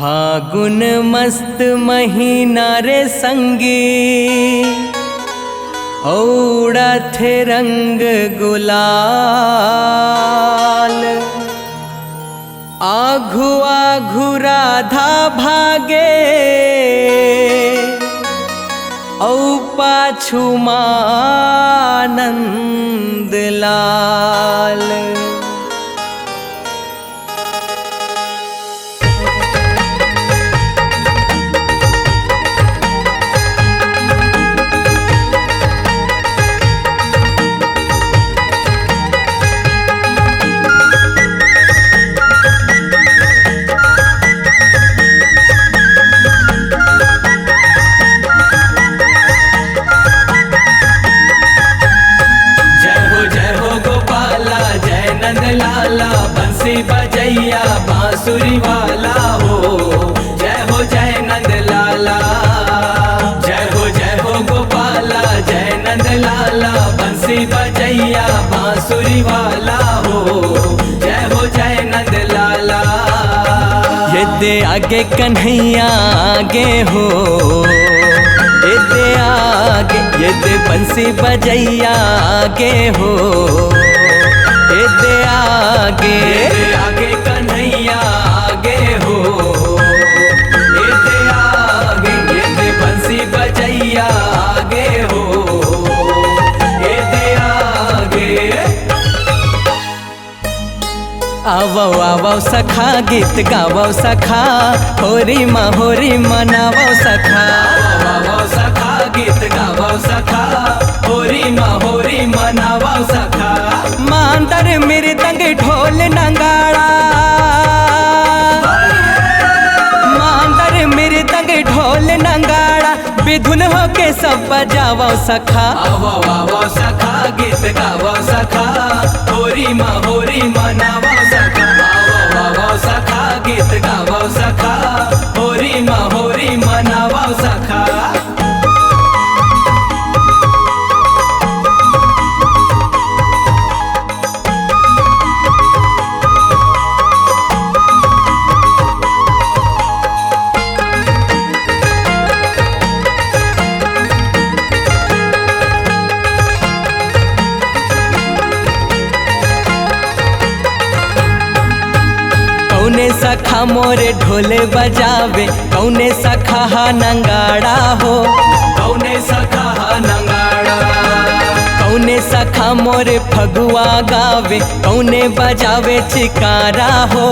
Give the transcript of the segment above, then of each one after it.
फागुन मस्त महीना रे संगी औड़त रंग गुलाल। आघु आघु राधा भागे औ पाछू मानंद लाल। लाला बंसी बजैया बांसुरी वाला हो। जय हो जय नंद लाला, जय हो गोपाला, जय नंद लाला बंसी बजैया बांसुरी वाला हो। जय हो जय नंद लाला। ये दे आगे कन्हैया आगे हो, ये दे आगे, ये दे बंसी बजैया आगे हो। ये दे आगे कन्हैया आगे हो। ये दे बंसी बजैया आगे हो। ये दे आगे। आवो आवो सखा गीत गावो सखा, होरी मनावो सखा। आवो सखा गीत गावो सखा, होरी मनावो सखा। मांदर मृदंग ढोल नगाड़ा, मांदर मृदंग ढोल नगाड़ा विधुन होके सब बजावो सखा। आवो आवो सखा गीत गावो सखा, होरी मनावो सखा। आवो आवो सखा गीत गावो सखा, होरी मनावो सखा। कौने सखा मोरे ढोले बजावे, कौने सखा हा नंगाड़ा हो। कौने सखा नंगाड़ा, कौने सखा मोरे फगुआ गावे, कौने बजावे चिकारा हो।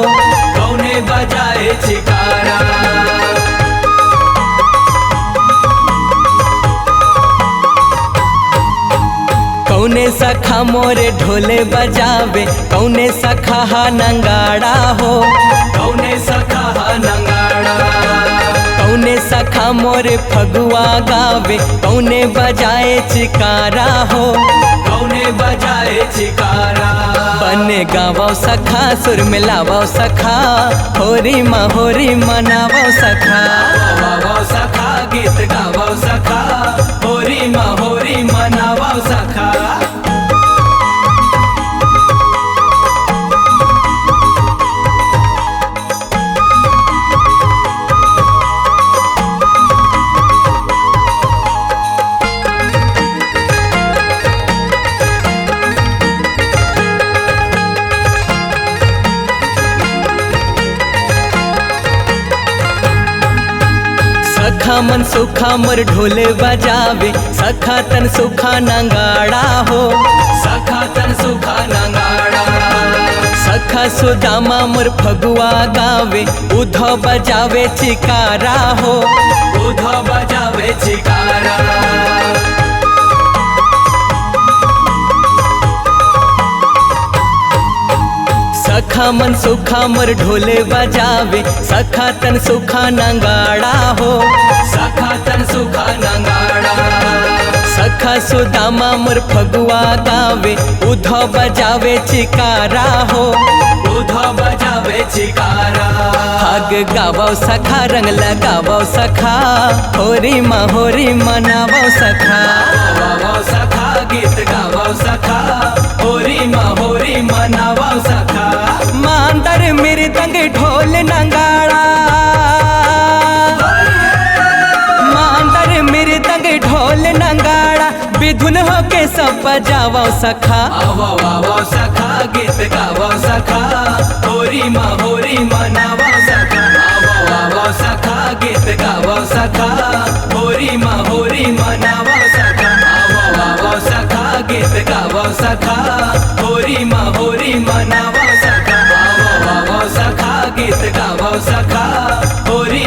कौने बजाए चिकारा। कौने सखा मोरे ढोले बजावे, कौने सखा हा नंगाड़ा हो। कौने सखा नंगाड़ा, कौने सखा मोरे फगुआ गावे, कौने बजाए चिकारा हो। कौने बजाए चिकारा। बने गावो सखा सुर मिलावो सखा, होरी मनावो सखा। आवो सखा गीत गावो सखा, होरी मनावो सखा। सखा मन सुखा मोर ढोले बजावे, सखा तन सुखा नंगाड़ा हो। सखा तन सुखा नंगाड़ा, सखा सुदामा मोर फगुआ गावे, उधो बजावे चिकारा हो। उधो बजावे चिकारा। सखा मन सुखा मोर ढोले बजावे, सखा तन सुखा नंगाड़ा हो। सखा तन सुखा नंगाड़ा, सखा सुदामा मोर फगुआ गावे, उधो बजावे चिकारा हो। उधो बजावे चिकारा। फाग गावो सखा रंग लगावो सखा, होरी मनावो सखा। आवो सखा गीत गावो सखा, होरी मनावो सखा। मांदर मृदंग ढोल नगाड़ा, सब बजावा सखा। आवो आवो सखा गीत गावो सखा, होरी मनावो सखा। आवो आवो सखा गीत गावो सखा, होरी मनावो सखा। आवो आवो सखा गीत गावो सखा, होरी मनावो सखा। आवो आवो सखा गीत गावो सखा, होरी